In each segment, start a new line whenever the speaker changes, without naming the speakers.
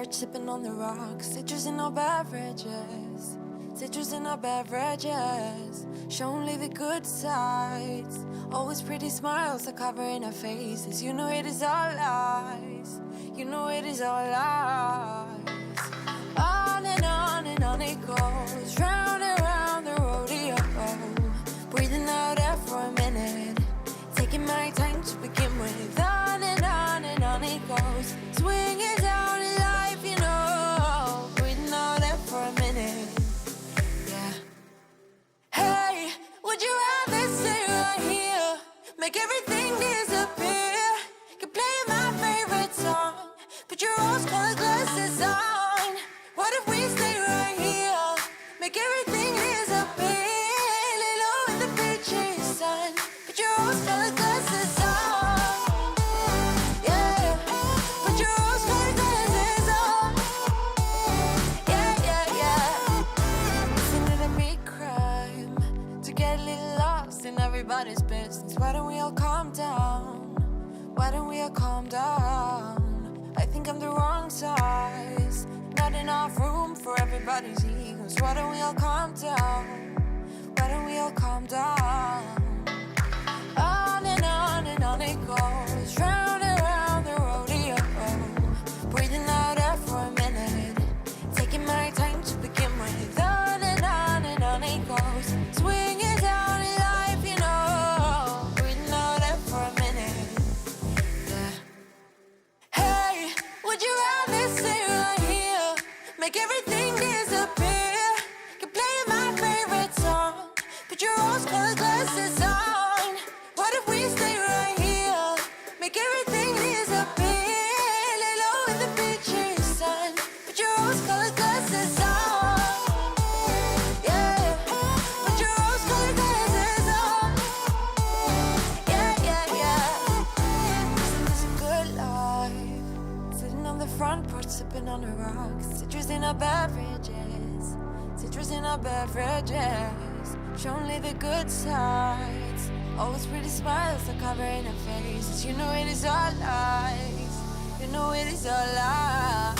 porch sipping on the rocks, citrus in our beverages, citrus in our beverages. Show only the good sides, always pretty smiles are covering our faces. You know it is all lies, you know it is all lies. On and on it goes, round and round the rodeo. Breathing out air for a minute, taking my time to begin with. On and on it goes, swinging down in life, you know. Breathing out air for a minute, yeah. Hey, would you rather stay right here, make everything disappear? Keep playing my favorite song, put your rose-colored glasses on. What if we stay right here, make everything disappear? Lay low in the beaches, sun, put your rose-colored glasses on. Yeah, put your rose-colored glasses on. Yeah, yeah, yeah. Isn't it a big crime to get a little lost in everybody's business? Why don't we all calm down? Why don't we all calm down? I think I'm the wrong size, not enough room for everybody's egos. Why don't we all calm down? Why don't we all calm down? On and on it goes, round and round the rodeo. Breathing out air for a minute, taking my time to begin with. On and on it goes, swinging down in life, you know. Breathing out air for a minute, yeah. Hey, would you rather stay right here, make everything disappear? Keep playing my favorite song, put your rose-colored glasses on. What if we stay right here, make everything disappear? Lay low in the beaches, sun, put your rose-colored glasses on. Yeah, put your rose-colored glasses on. Yeah, yeah, yeah. Isn't this a good life? Sitting on the front porch, sipping on the rocks, citrus in our beverages, citrus in our beverages. Show only the good sides, always pretty smiles are covering our faces. You know it is all lies, you know it is all lies.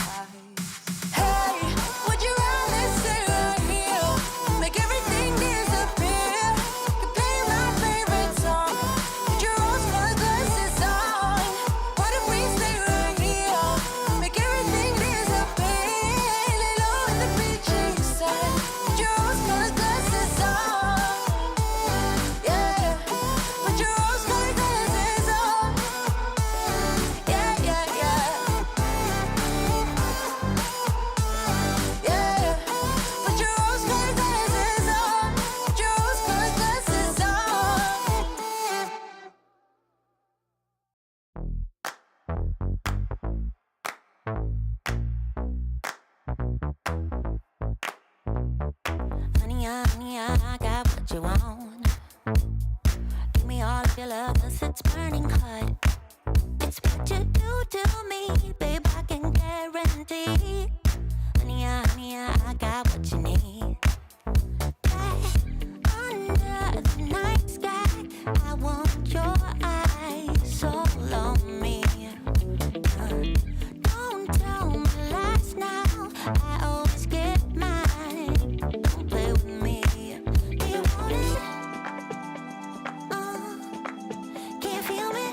Hey, would you rather stay right here, make everything disappear? Keep playing my favorite song, put your rose-colored glasses on. What if we stay right here, make everything disappear? Lay low in the beaches, sun, put your rose-colored glasses on. Yeah, put your rose-colored glasses on. Yeah, yeah, yeah. Yeah, put your rose-colored glasses on. Put your rose-colored glasses on.
Honey, I got what you want. Give me all of your love, 'cause it's burning hot. It's what you do to me, babe, I can guarantee. Honey, I got what you need. Under the night sky, I want your eyes all on me. Don't tell me lies now, I always get mine. Don't play with me. Do you want it? Can't feel me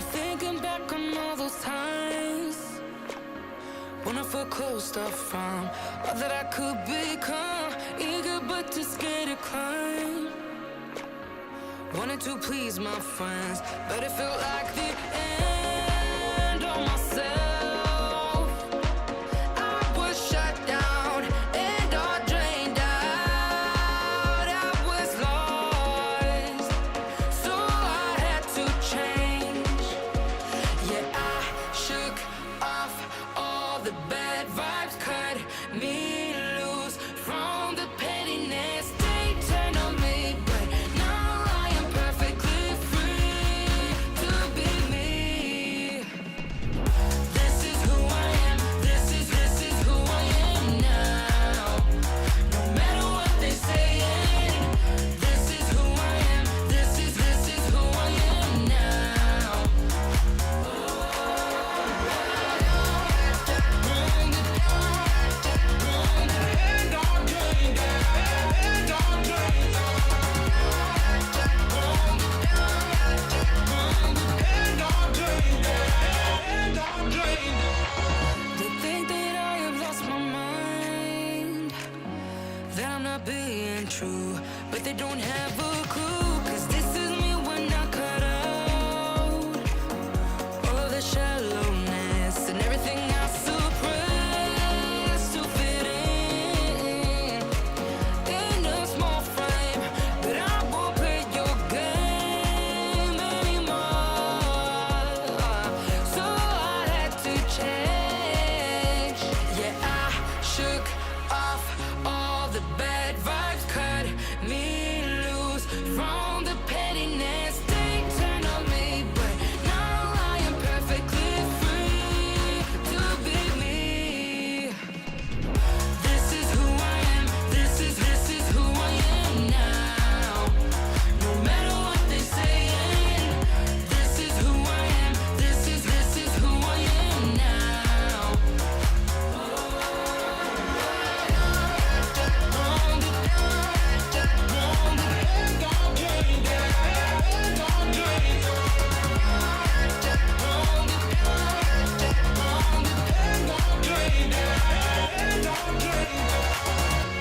thinking back on all those times when I felt closed off from all that I could become, eager but too scared to climb. Wanted to please my friends, but it felt like the end of myself. I was shut down and all drained out. I was lost, so I had to change. Yeah, I shook off all the bad vibes, cut me loose from the pettiness they turned on me. But now I am perfectly free to be me. This is who I am. This is who I am now. No matter what they say, this is who I am. This is who I am now. They think that I have lost my mind, that I'm not being true, but they don't have a clue. 'Cause this is me when I cut out all of the shallowness and everything I suppress to fit in a small frame. But I won't play your game anymore, so I had to change. Yeah, I shook off all the bad vibes, cut me loose from the pettiness they turned on me. But now I am perfectly free to be me. This is who I am. This is who I am now. No matter what they say, this is who I am. This is who I am now.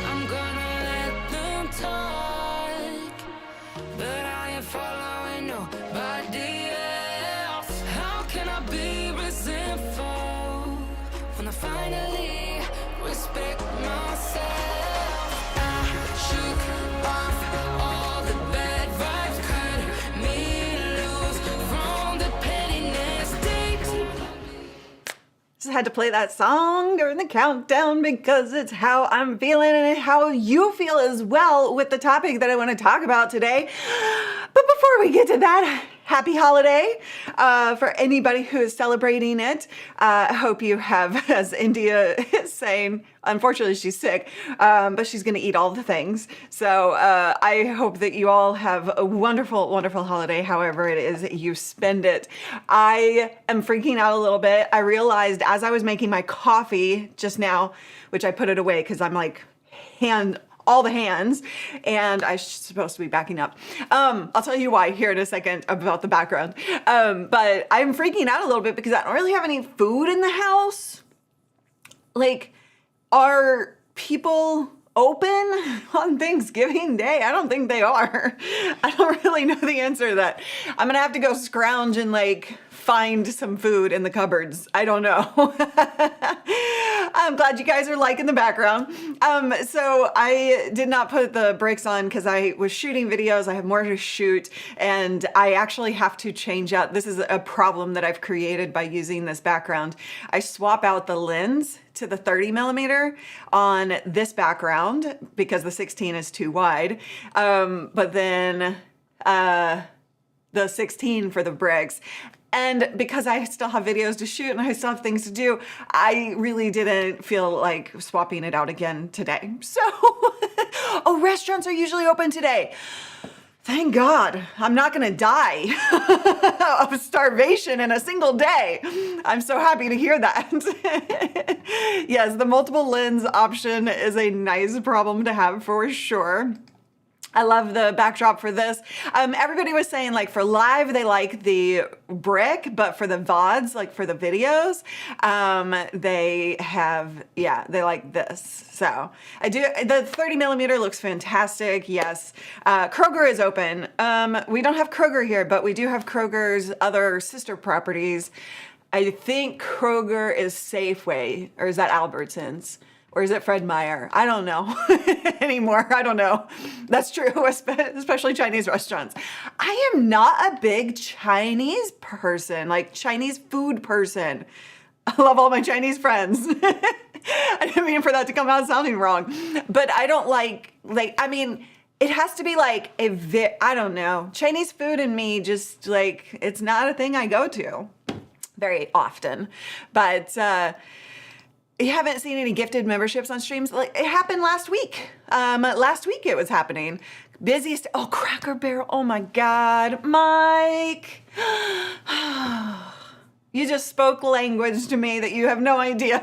I'm gonna let them talk, but I ain't following nobody else. How can I be resentful when I finally respect myself? I shook off all the bad vibes, cut me loose from the pettiness they
Just had to play that song during the countdown because it's how I'm feeling and how you feel as well with the topic that I want to talk about today. But before we get to that, happy holiday for anybody who is celebrating it. I hope you have, as India is saying, unfortunately she's sick, but she's going to eat all the things. So I hope that you all have a wonderful, wonderful holiday, however it is that you spend it. I am freaking out a little bit. I realized as I was making my coffee just now, which I put it away because I'm like all the hands, and I'm supposed to be backing up. I'll tell you why here in a second about the background. But I'm freaking out a little bit because I don't really have any food in the house. Like, are people open on Thanksgiving Day? I don't think they are. I don't really know the answer to that. I'm gonna have to go scrounge and like find some food in the cupboards. I don't know. I'm glad you guys are liking the background. So I did not put the brakes on because I was shooting videos. I have more to shoot, and I actually have to change out. This is a problem that I've created by using this background. I swap out the lens to the 30mm on this background because the 16 is too wide. But then the 16 for the bricks. And because I still have videos to shoot and I still have things to do, I really didn't feel like swapping it out again today. So, oh, restaurants are usually open today. Thank God, I'm not gonna die of starvation in a single day. I'm so happy to hear that. Yes, the multiple lens option is a nice problem to have for sure. I love the backdrop for this. Everybody was saying like for live, they like the brick, but for the VODs, like for the videos, they like this. So the 30 millimeter looks fantastic. Yes. Kroger is open. We don't have Kroger here, but we do have Kroger's other sister properties. I think Kroger is Safeway, or is that Albertsons? Or is it Fred Meyer? I don't know anymore. I don't know. That's true, especially Chinese restaurants. I am not a big Chinese person, like Chinese food person. I love all my Chinese friends. I didn't mean for that to come out sounding wrong. But I don't like, I mean, it has to be like I don't know. Chinese food and me just like, it's not a thing I go to very often. But, you haven't seen any gifted memberships on streams? Like it happened last week. Last week it was happening. Busiest, Cracker Barrel. Oh my God, Mike. You just spoke language to me that you have no idea.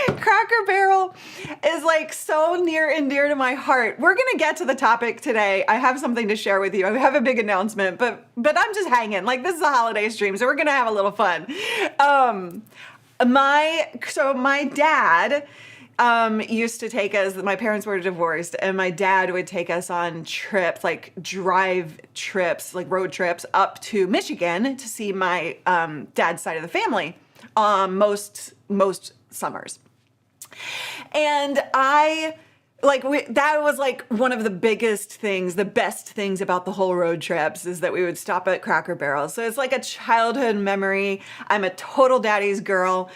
Cracker Barrel is like so near and dear to my heart. We're gonna get to the topic today. I have something to share with you. I have a big announcement, but I'm just hanging. Like this is a holiday stream, so we're gonna have a little fun. My dad used to take us, my parents were divorced, and my dad would take us on trips, like drive trips, like road trips up to Michigan to see my dad's side of the family most summers. And that was like one of the biggest things, the best things about the whole road trips is that we would stop at Cracker Barrel. So it's like a childhood memory. I'm a total daddy's girl,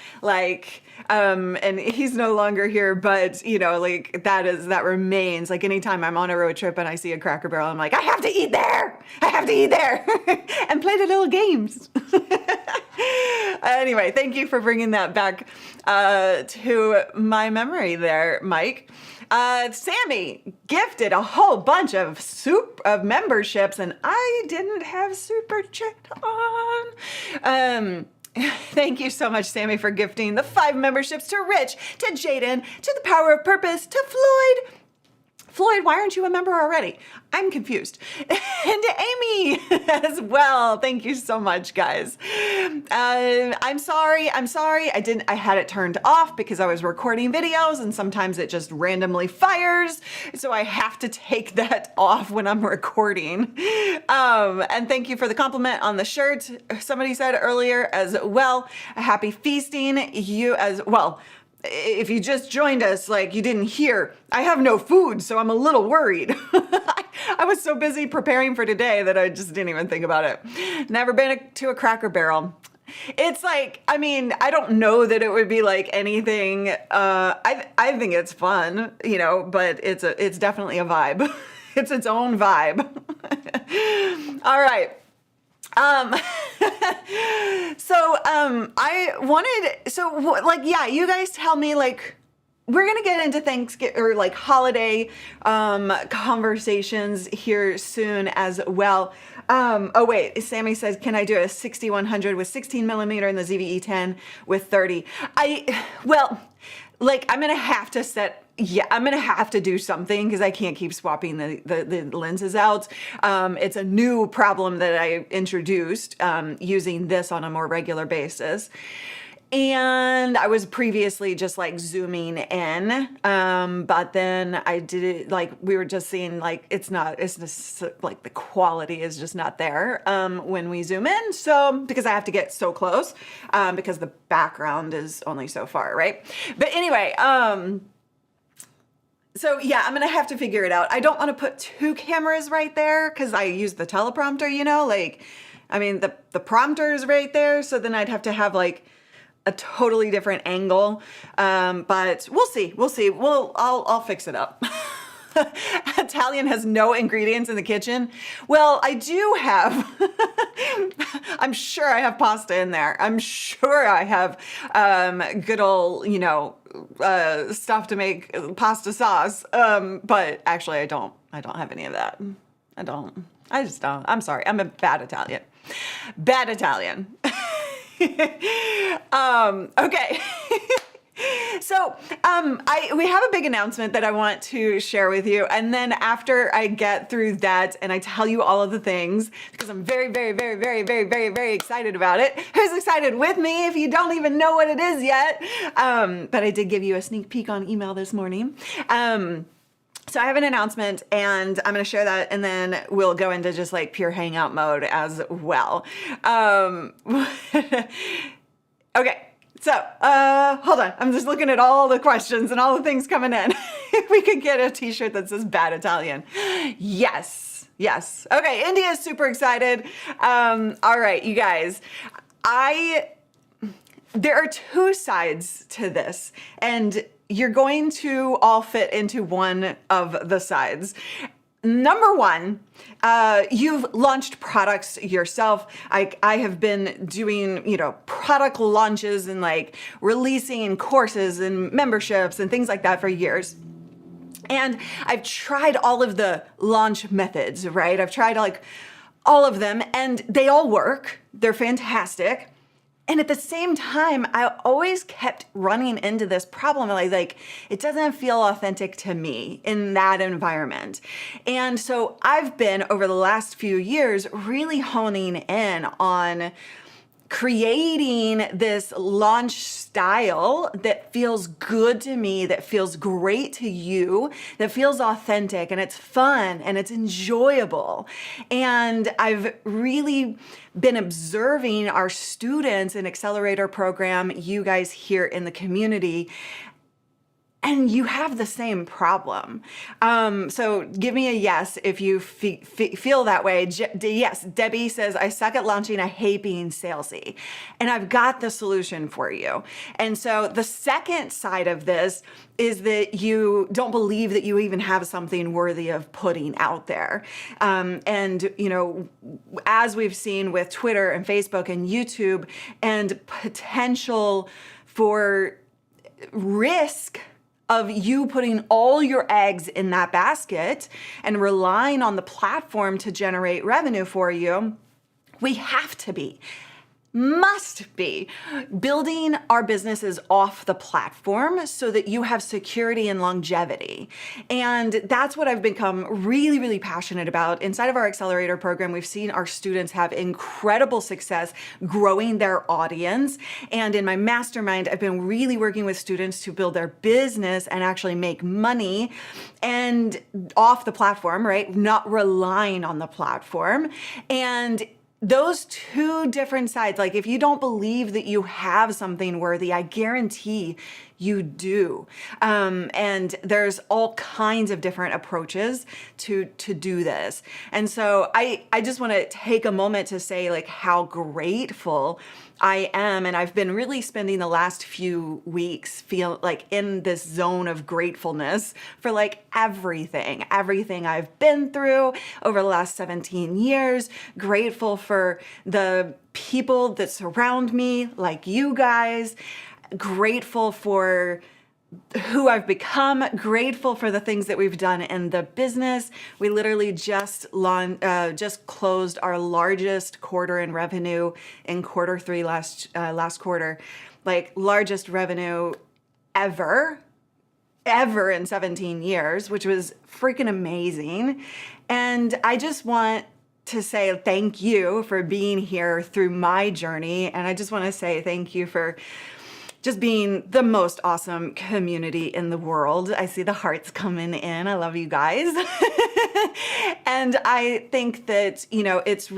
and he's no longer here, but that remains like anytime I'm on a road trip and I see a Cracker Barrel, I'm like, I have to eat there and play the little games. Anyway, thank you for bringing that back to my memory there, Mike. Sammy gifted a whole bunch of memberships, and I didn't have Super Chat on. Thank you so much, Sammy, for gifting the 5 memberships to Rich, to Jaden, to The Power of Purpose, to Floyd. Floyd, why aren't you a member already? I'm confused. And to Amy as well. Thank you so much, guys. I'm sorry. I had it turned off because I was recording videos and sometimes it just randomly fires. So I have to take that off when I'm recording. And thank you for the compliment on the shirt. Somebody said earlier as well, happy feasting. You as well. If you just joined us, like you didn't hear, I have no food, so I'm a little worried. I was so busy preparing for today that I just didn't even think about it. Never been to a Cracker Barrel. It's like, I mean, I don't know that it would be like anything. I think it's fun, but it's definitely a vibe. It's its own vibe. All right. You guys tell me, like, we're going to get into Thanksgiving or like holiday, conversations here soon as well. Sammy says, can I do a 6100 with 16 millimeter and the ZV-E10 with 30? I'm going to have to do something because I can't keep swapping the lenses out. It's a new problem that I introduced using this on a more regular basis. And I was previously just like zooming in, but then I did it like we were just seeing like it's just like the quality is just not there when we zoom in. So because I have to get so close because the background is only so far, right? But anyway, so yeah, I'm gonna have to figure it out. I don't want to put 2 cameras right there because I use the teleprompter, the prompter is right there. So then I'd have to have like a totally different angle. But we'll see. I'll fix it up. Italian has no ingredients in the kitchen. Well, I do have, I'm sure I have pasta in there. I'm sure I have good old, stuff to make pasta sauce. But actually I don't have any of that. I just don't. I'm sorry. I'm a bad Italian. Okay. So we have a big announcement that I want to share with you. And then after I get through that and I tell you all of the things, because I'm very, very, very, very, very, very, very excited about it. Who's excited with me if you don't even know what it is yet? But I did give you a sneak peek on email this morning. So I have an announcement and I'm going to share that and then we'll go into just like pure hangout mode as well. Okay. So, hold on. I'm just looking at all the questions and all the things coming in. If we could get a t-shirt that says bad Italian. Yes. Yes. Okay. India is super excited. All right, you guys, there are two sides to this and you're going to all fit into one of the sides. Number one, you've launched products yourself. I have been doing, product launches and like releasing courses and memberships and things like that for years. And I've tried all of the launch methods, right? I've tried like all of them and they all work. They're fantastic. And at the same time, I always kept running into this problem. Like, it doesn't feel authentic to me in that environment. And so I've been, over the last few years, really honing in on creating this launch style that feels good to me, that feels great to you, that feels authentic and it's fun and it's enjoyable. And I've really been observing our students in Accelerator program, you guys here in the community, and you have the same problem. So give me a yes if you feel that way. Yes, Debbie says, I suck at launching, I hate being salesy. And I've got the solution for you. And so the second side of this is that you don't believe that you even have something worthy of putting out there. And, as we've seen with Twitter and Facebook and YouTube and potential for risk of you putting all your eggs in that basket and relying on the platform to generate revenue for you, we have to must be building our businesses off the platform so that you have security and longevity. And that's what I've become really, really passionate about. Inside of our Accelerator program, we've seen our students have incredible success growing their audience. And in my mastermind, I've been really working with students to build their business and actually make money and off the platform, right? Not relying on the platform. And those two different sides, like if you don't believe that you have something worthy, I guarantee you do. And there's all kinds of different approaches to do this. And so I just want to take a moment to say like how grateful I am. And I've been really spending the last few weeks feel like in this zone of gratefulness for like everything I've been through over the last 17 years, grateful for the people that surround me, like you guys, grateful for who I've become, grateful for the things that we've done in the business. We literally just closed our largest quarter in revenue in Q3 last quarter, like largest revenue ever in 17 years, which was freaking amazing. And I just want to say thank you for being here through my journey. And I just want to say thank you for just being the most awesome community in the world. I see the hearts coming in. I love you guys. And I think that, it's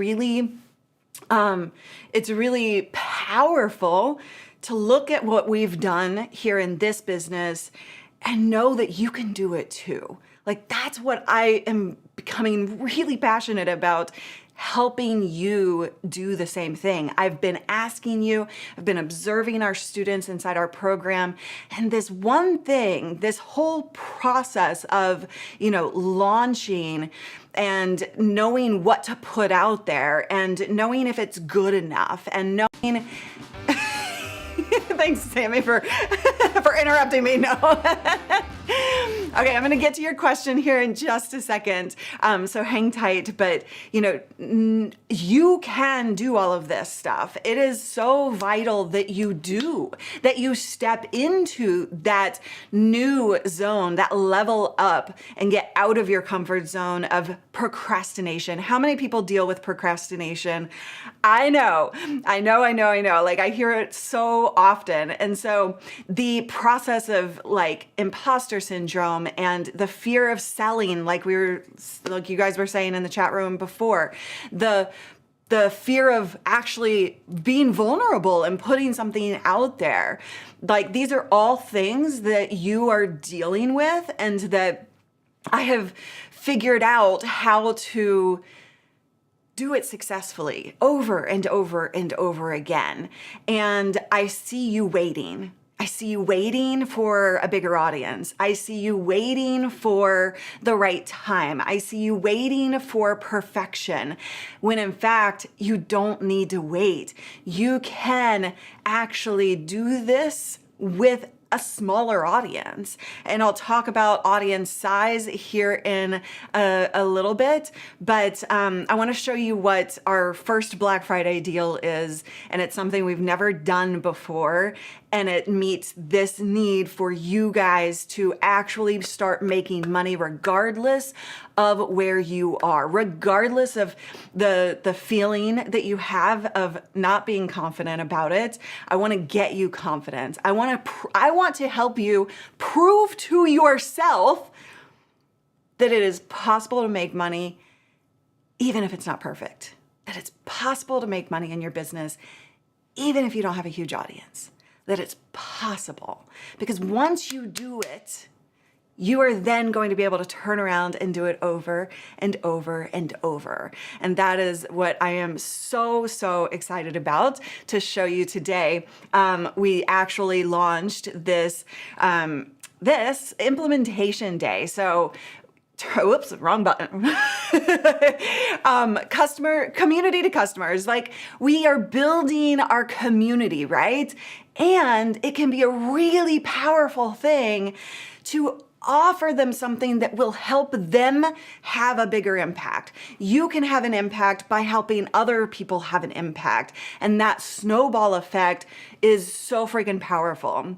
really powerful to look at what we've done here in this business and know that you can do it too. Like that's what I am becoming really passionate about, helping you do the same thing. I've been asking you, I've been observing our students inside our program, and this one thing, this whole process of, launching and knowing what to put out there and knowing if it's good enough and knowing thanks, Sammy, for interrupting me. No. Okay, I'm gonna get to your question here in just a second. So hang tight, but you know, you can do all of this stuff. It is so vital that you step into that new zone, that level up and get out of your comfort zone of procrastination. How many people deal with procrastination? I know. Like I hear it so often. And so the process of like imposter syndrome and the fear of selling, like you guys were saying in the chat room before, the fear of actually being vulnerable and putting something out there, like these are all things that you are dealing with and that I have figured out how to do it successfully over and over and over again. And I see you waiting. I see you waiting for a bigger audience. I see you waiting for the right time. I see you waiting for perfection, when in fact, you don't need to wait. You can actually do this with a smaller audience. And I'll talk about audience size here in a little bit, but I want to show you what our first Black Friday deal is, and it's something we've never done before, and it meets this need for you guys to actually start making money regardless of where you are, regardless of the feeling that you have of not being confident about it. I want to get you confidence. I want to help you prove to yourself that it is possible to make money even if it's not perfect. That it's possible to make money in your business even if you don't have a huge audience. That it's possible. Because once you do it, you are then going to be able to turn around and do it over and over and over. And that is what I am so excited about to show you today. We actually launched this implementation day. So whoops, wrong button. Community to customers. Like we are building our community, right? And it can be a really powerful thing to offer them something that will help them have a bigger impact. You can have an impact by helping other people have an impact. And that snowball effect is so freaking powerful.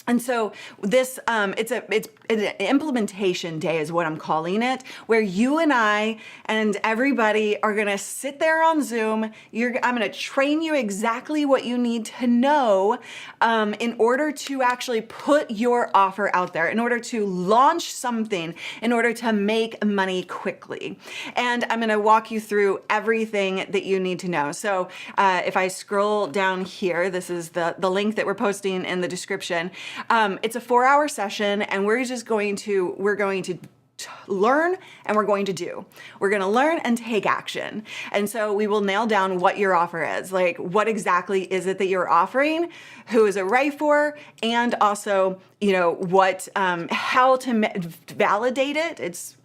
And so this, it's an implementation day is what I'm calling it, where you and I and everybody are gonna sit there on Zoom. I'm gonna train you exactly what you need to know in order to actually put your offer out there, in order to launch something, in order to make money quickly. And I'm gonna walk you through everything that you need to know. So if I scroll down here, this is the link that we're posting in the description. It's a 4-hour session, and we're going to learn and we're going to do. We're going to learn and take action. And so we will nail down what your offer is. Like, what exactly is it that you're offering? Who is it right for? And also, you know, how to validate it.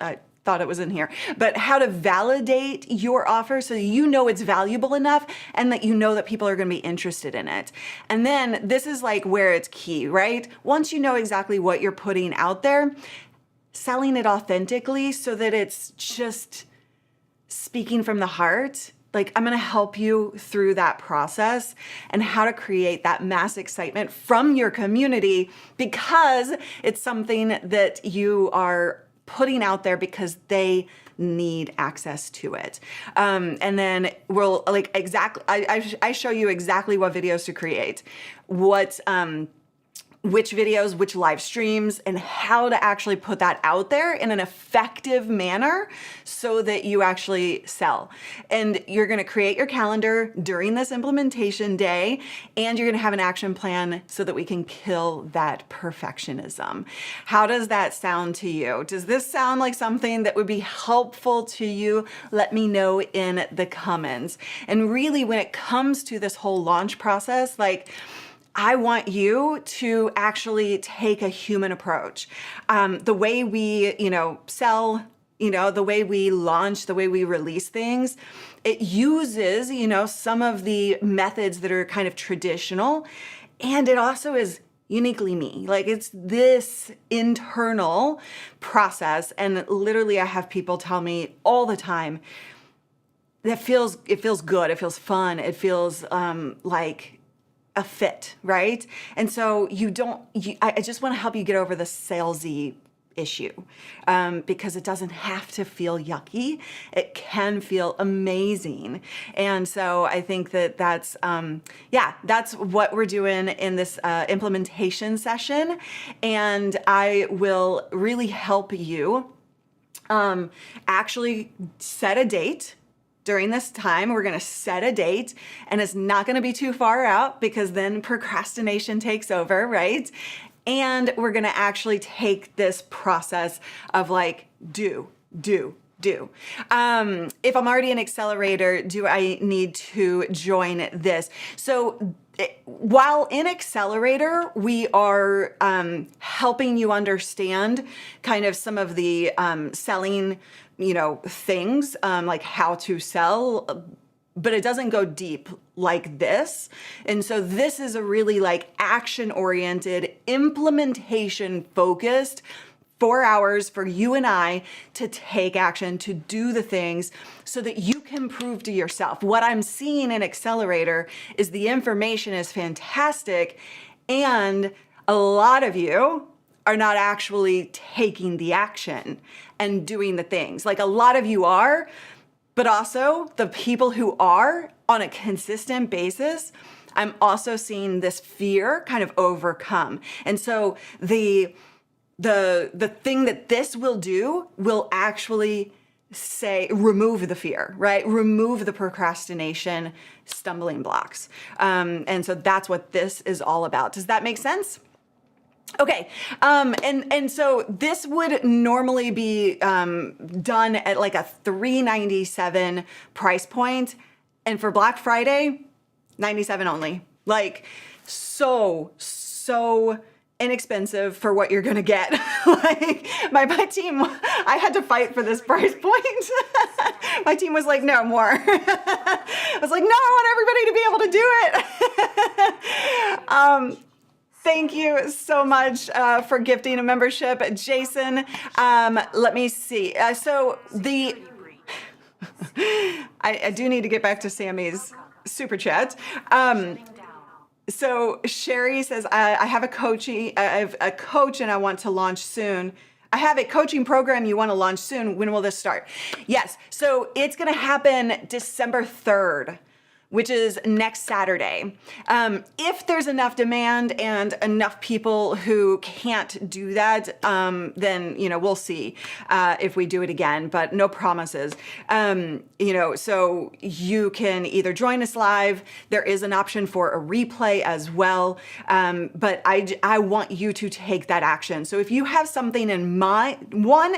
Thought it was in here, but how to validate your offer so you know it's valuable enough and that you know that people are going to be interested in it. And then this is like where it's key, right? Once you know exactly what you're putting out there, selling it authentically so that it's just speaking from the heart. Like, I'm going to help you through that process and how to create that mass excitement from your community, because it's something that you are putting out there because they need access to it. And then we'll like I show you exactly what videos to create, which videos, which live streams, and how to actually put that out there in an effective manner so that you actually sell. And you're going to create your calendar during this implementation day, and you're going to have an action plan so that we can kill that perfectionism. How does that sound to you? Does this sound like something that would be helpful to you? Let me know in the comments. And really, when it comes to this whole launch process, like, I want you to actually take a human approach. The way we, sell, the way we launch, the way we release things, it uses, some of the methods that are kind of traditional. And it also is uniquely me. Like it's this internal process. And literally I have people tell me all the time that it feels good. It feels fun. It feels like a fit, right? And so I just want to help you get over the salesy issue because it doesn't have to feel yucky. It can feel amazing. And so I think that's what we're doing in this implementation session. And I will really help you actually set a date. During this time, we're going to set a date, and it's not going to be too far out because then procrastination takes over, right? And we're going to actually take this process of like, do. If I'm already an accelerator, do I need to join this? So while in Accelerator, we are helping you understand kind of some of the selling things like how to sell, but it doesn't go deep like this. And so this is a really like action-oriented, implementation-focused 4 hours for you and I to take action, to do the things so that you can prove to yourself. What I'm seeing in Accelerator is the information is fantastic, and a lot of you are not actually taking the action and doing the things. Like a lot of you are, but also the people who are on a consistent basis, I'm also seeing this fear kind of overcome. And so the thing that this will do will actually remove the fear, right? Remove the procrastination, stumbling blocks. And so that's what this is all about. Does that make sense? Okay, and so this would normally be done at like a $397 price point, and for Black Friday, $97 only. Like so inexpensive for what you're gonna get. Like my team, I had to fight for this price point. My team was like, no more. I was like, no, I want everybody to be able to do it. Thank you so much for gifting a membership, Jason. Let me see. I do need to get back to Sammy's super chat. So Sherry says, I have a coach and I want to launch soon. I have a coaching program you want to launch soon. When will this start? Yes. So it's going to happen December 3rd. Which is next Saturday. If there's enough demand and enough people who can't do that, then, we'll see if we do it again, but no promises. So you can either join us live. There is an option for a replay as well. But I want you to take that action. So if you have something in mind,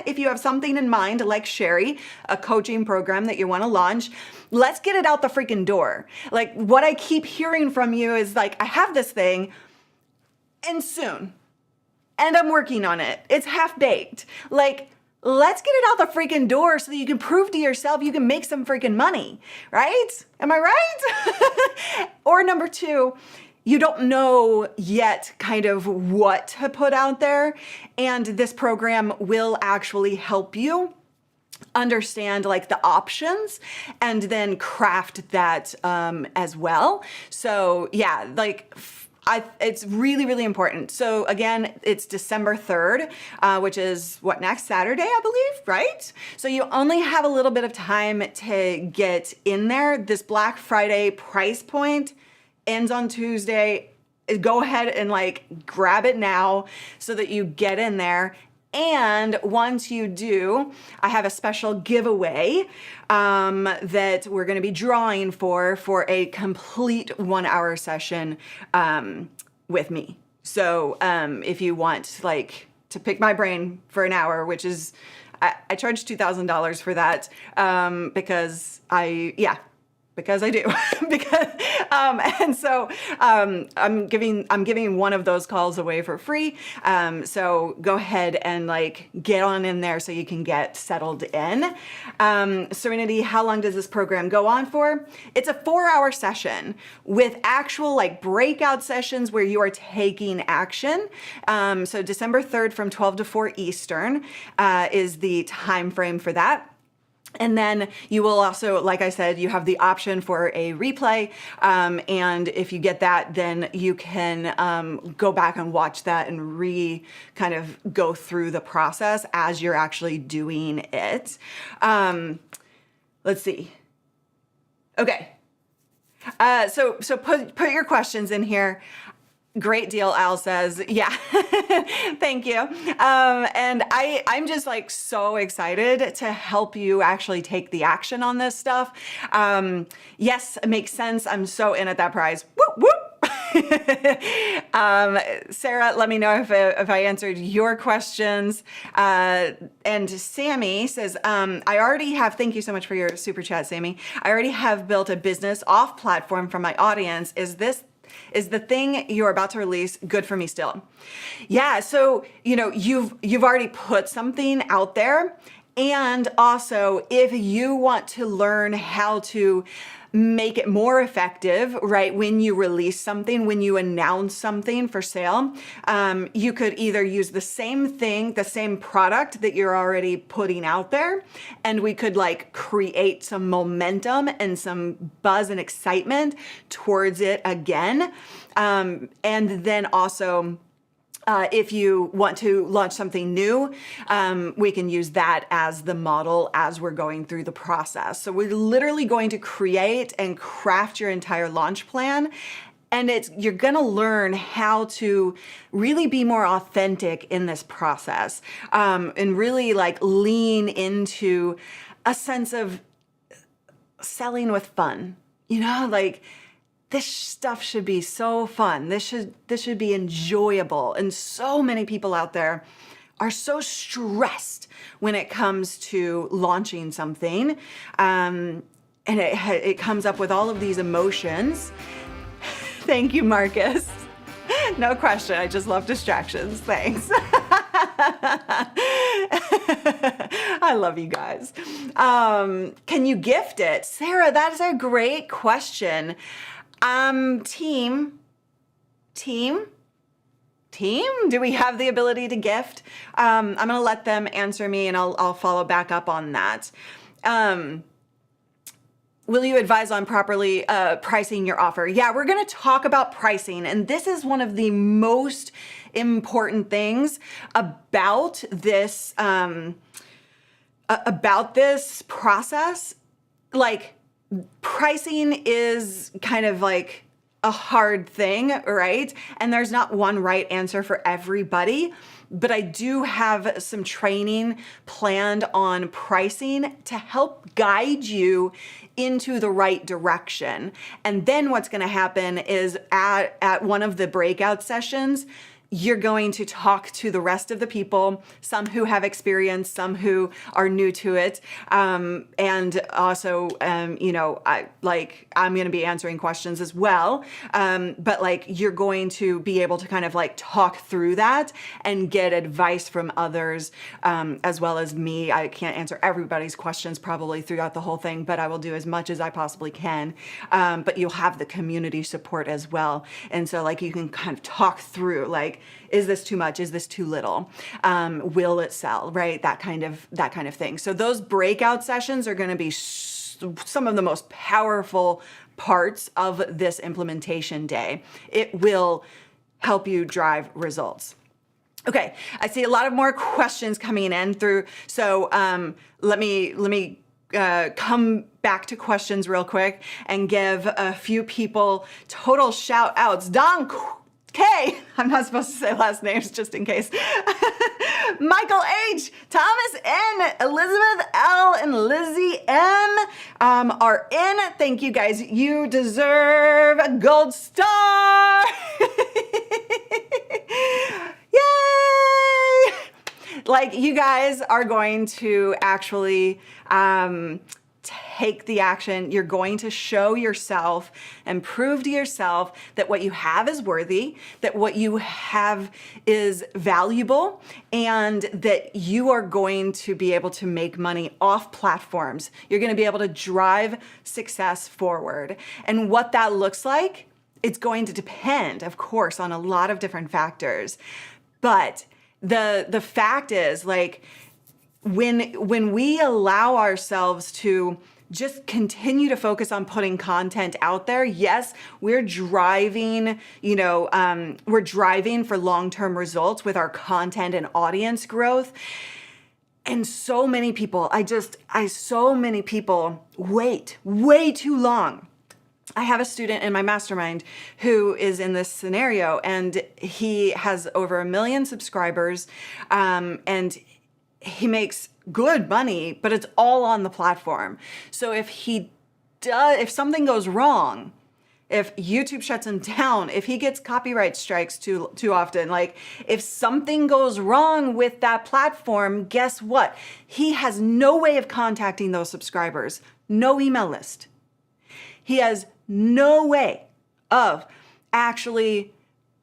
if you have something in mind, like Sherry, a coaching program that you want to launch, let's get it out the freaking door. Like what I keep hearing from you is like, I have this thing and soon, and I'm working on it. It's half baked. Like, let's get it out the freaking door so that you can prove to yourself you can make some freaking money, right? Am I right? Or number two, you don't know yet kind of what to put out there, and this program will actually help you understand like the options and then craft that as well. So yeah, like it's really, really important. So again, it's December 3rd, which is next Saturday, I believe, right? So you only have a little bit of time to get in there. This Black Friday price point ends on Tuesday. Go ahead and like grab it now so that you get in there. And once you do, I have a special giveaway that we're going to be drawing for a complete 1 hour session with me. So if you want like to pick my brain for an hour, which is, I charge $2,000 for that because because I do. because and so I'm giving one of those calls away for free. So go ahead and like get on in there so you can get settled in. Serenity, how long does this program go on for? It's a 4-hour session with actual like breakout sessions where you are taking action. So December 3rd from 12 to 4 Eastern is the time frame for that. And then you will also, like I said, you have the option for a replay. And if you get that, then you can go back and watch that and kind of go through the process as you're actually doing it. Let's see. Okay. So put your questions in here. Great deal, Al says. Yeah, thank you. And I'm just like so excited to help you actually take the action on this stuff. Yes, it makes sense. I'm so in at that prize. Whoop, whoop. Sarah, let me know if I answered your questions. And Sammy says, I already have, thank you so much for your super chat, Sammy. I already have built a business off platform for my audience. Is the thing you're about to release good for me still? Yeah, so, you know, you've already put something out there. And also, if you want to learn how to make it more effective, right, when you release something, when you announce something for sale, you could either use the same thing, the same product that you're already putting out there, and we could like create some momentum and some buzz and excitement towards it again. And then also, if you want to launch something new, we can use that as the model as we're going through the process. So we're literally going to create and craft your entire launch plan. And you're gonna learn how to really be more authentic in this process, and really like lean into a sense of selling with fun, you know, like, this stuff should be so fun. This should be enjoyable. And so many people out there are so stressed when it comes to launching something. And it comes up with all of these emotions. Thank you, Marcus. No question. I just love distractions. Thanks. I love you guys. Can you gift it? Sarah, that is a great question. Team, do we have the ability to gift? I'm going to let them answer me and I'll follow back up on that. Will you advise on properly pricing your offer? Yeah, we're going to talk about pricing. And this is one of the most important things about this process. Like, pricing is kind of like a hard thing, right? And there's not one right answer for everybody, but I do have some training planned on pricing to help guide you into the right direction. And then what's going to happen is at one of the breakout sessions, you're going to talk to the rest of the people, some who have experience, some who are new to it. And also, you know, I'm going to be answering questions as well. But like, you're going to be able to kind of like talk through that and get advice from others, as well as me. I can't answer everybody's questions probably throughout the whole thing, but I will do as much as I possibly can. But you'll have the community support as well. And so like, you can kind of talk through like, is this too much? Is this too little? Will it sell? Right? That kind of thing. So those breakout sessions are going to be some of the most powerful parts of this implementation day. It will help you drive results. Okay, I see a lot of more questions coming in through. So let me come back to questions real quick and give a few people total shout outs. Don K, I'm not supposed to say last names just in case. Michael H, Thomas N, Elizabeth L, and Lizzie M are in. Thank you guys. You deserve a gold star. Yay! Like, you guys are going to actually take the action. You're going to show yourself and prove to yourself that what you have is worthy, that what you have is valuable, and that you are going to be able to make money off platforms. You're going to be able to drive success forward. And what that looks like, it's going to depend, of course, on a lot of different factors. But the fact is, like, when we allow ourselves to just continue to focus on putting content out there, yes, we're driving, we're driving for long-term results with our content and audience growth. And so many people, so many people wait way too long. I have a student in my mastermind who is in this scenario, and he has over 1 million subscribers, and he makes good money, but it's all on the platform. So if something goes wrong, if YouTube shuts him down, if he gets copyright strikes too often, like if something goes wrong with that platform, guess what? He has no way of contacting those subscribers, no email list. He has no way of actually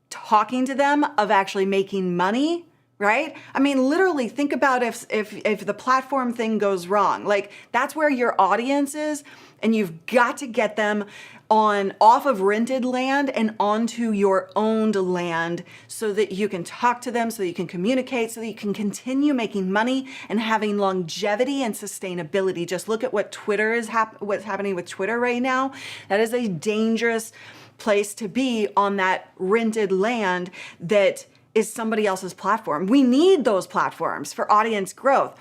talking to them, of actually making money, right? I mean, literally think about if the platform thing goes wrong, like that's where your audience is, and you've got to get them off of rented land and onto your owned land so that you can talk to them, so that you can communicate, so that you can continue making money and having longevity and sustainability. Just look at what what's happening with Twitter right now. That is a dangerous place to be, on that rented land that is somebody else's platform. We need those platforms for audience growth.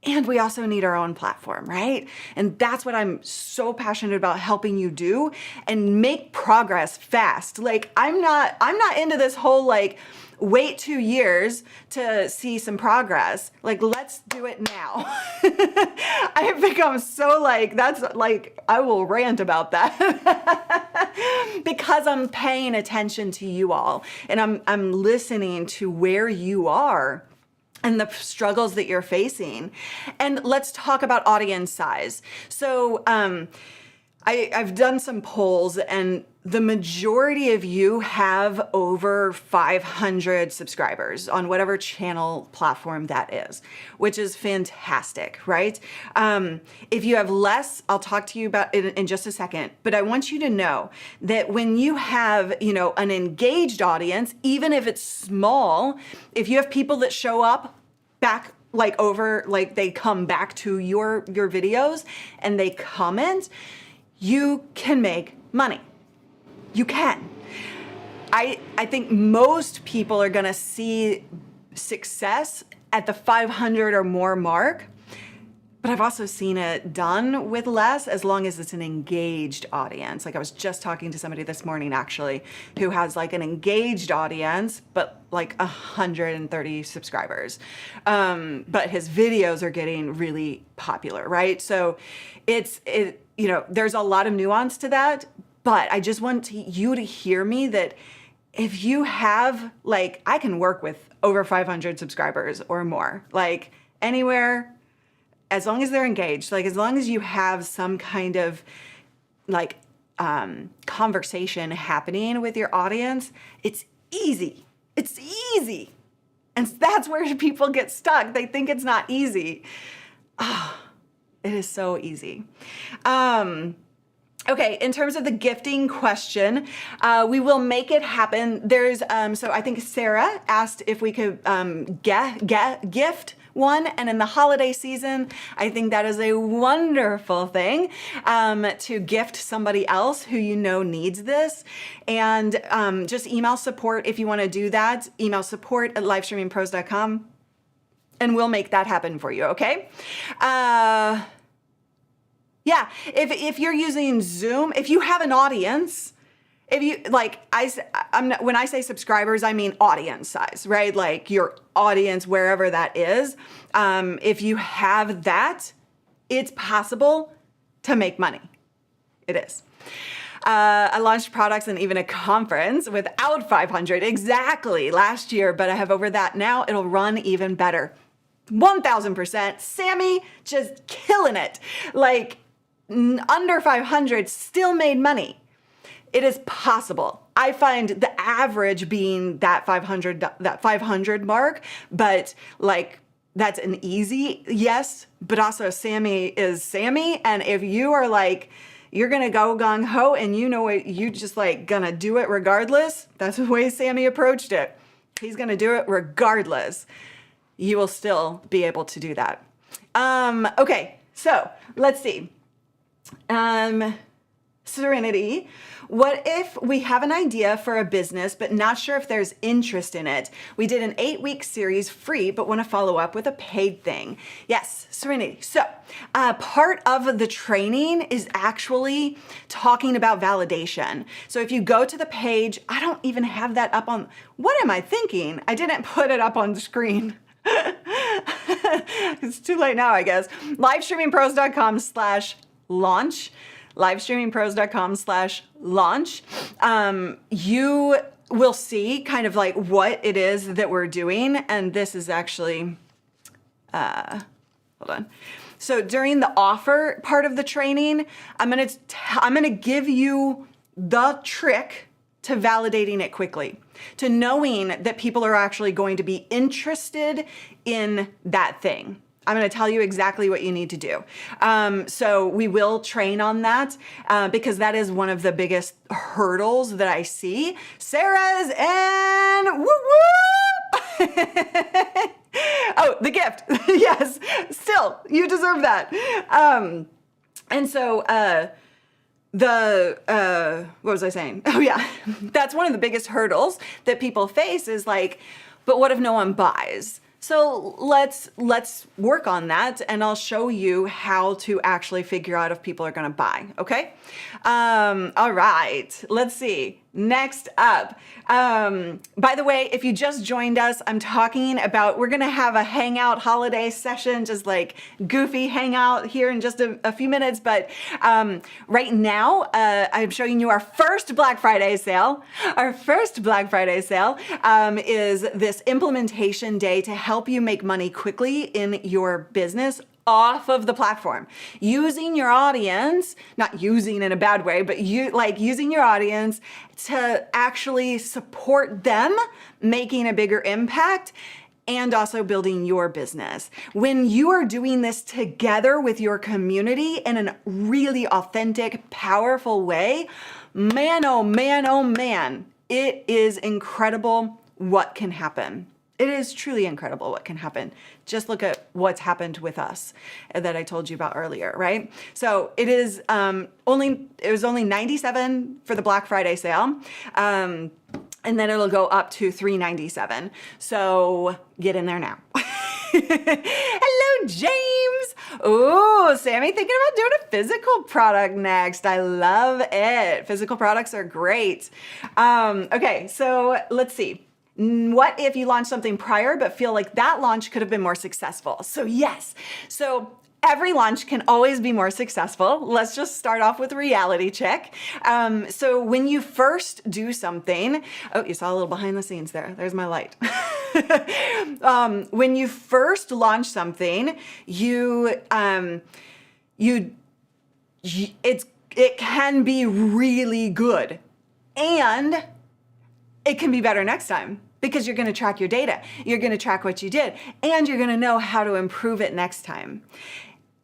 And we also need our own platform, right? And that's what I'm so passionate about helping you do, and make progress fast. Like I'm not into this whole like wait 2 years to see some progress. Like, let's do it now. I have become so like, that's like, I will rant about that because I'm paying attention to you all, and I'm listening to where you are and the struggles that you're facing. And let's talk about audience size. So I've done some polls, and the majority of you have over 500 subscribers on whatever channel platform that is, which is fantastic, right? If you have less, I'll talk to you about it in just a second, but I want you to know that when you have, an engaged audience, even if it's small, if you have people that show up back they come back to your videos and they comment, you can make money. You can. I think most people are gonna see success at the 500 or more mark, but I've also seen it done with less, as long as it's an engaged audience. Like I was just talking to somebody this morning actually who has like an engaged audience, but like 130 subscribers. But his videos are getting really popular, right? So there's a lot of nuance to that, but I just want you to hear me that if you have, like, I can work with over 500 subscribers or more, like anywhere, as long as they're engaged, like as long as you have some kind of like conversation happening with your audience, it's easy. It's easy. And that's where people get stuck. They think it's not easy. It is so easy. Okay, in terms of the gifting question, we will make it happen. There's, so I think Sarah asked if we could gift one, and in the holiday season, I think that is a wonderful thing to gift somebody else who needs this. And just email support if you want to do that. Email support@livestreamingpros.com, and we'll make that happen for you, okay? Yeah, if you're using Zoom, if you have an audience, if you when I say subscribers, I mean audience size, right? Like your audience, wherever that is. If you have that, it's possible to make money. It is. I launched products and even a conference without 500 exactly last year, but I have over that now. It'll run even better. 1000%. Sammy, just killing it. Like, under 500 still made money. It is possible. I find the average being that 500 mark, but like that's an easy yes, but also Sammy is Sammy. And if you are like, you're gonna go gung ho and you know what, you just like gonna do it regardless. That's the way Sammy approached it. He's gonna do it regardless. You will still be able to do that. Okay, so let's see. Serenity. What if we have an idea for a business, but not sure if there's interest in it? We did an 8-week series free, but want to follow up with a paid thing. Yes, Serenity. So part of the training is actually talking about validation. So if you go to the page, I don't even have that up on, what am I thinking? I didn't put it up on the screen. It's too late now, I guess. livestreamingpros.com/launch. livestreamingpros.com/launch. You will see kind of like what it is that we're doing. And this is actually, hold on. So during the offer part of the training, I'm gonna give you the trick to validating it quickly, to knowing that people are actually going to be interested in that thing. I'm going to tell you exactly what you need to do. So we will train on that because that is one of the biggest hurdles that I see. Sarah's and whoop whoop. Oh, the gift. Yes, still, you deserve that. And so what was I saying? Oh yeah, that's one of the biggest hurdles that people face is like, but what if no one buys? So let's work on that, and I'll show you how to actually figure out if people are going to buy. Okay. All right. Let's see. Next up. By the way, if you just joined us, I'm talking about, we're going to have a Hangout holiday session, just like goofy Hangout here in just a few minutes. But right now, I'm showing you our first Black Friday sale. Our first Black Friday sale is this implementation day to help you make money quickly in your business off of the platform, using your audience, not using in a bad way, but using your audience to actually support them making a bigger impact and also building your business. When you are doing this together with your community in a really authentic, powerful way, man, oh man, it is incredible what can happen. It is truly incredible what can happen. Just look at what's happened with us that I told you about earlier, right? So it is it was only $97 for the Black Friday sale. And then it'll go up to $397. So get in there now. Hello, James. Oh, Sammy thinking about doing a physical product next. I love it. Physical products are great. Okay, so let's see. What if you launch something prior but feel like that launch could have been more successful? So yes, so every launch can always be more successful. Let's just start off with a reality check. So when you first do something, oh, you saw a little behind the scenes there. There's my light. When you first launch something, it can be really good, and it can be better next time. Because you're going to track your data, you're going to track what you did, and you're going to know how to improve it next time.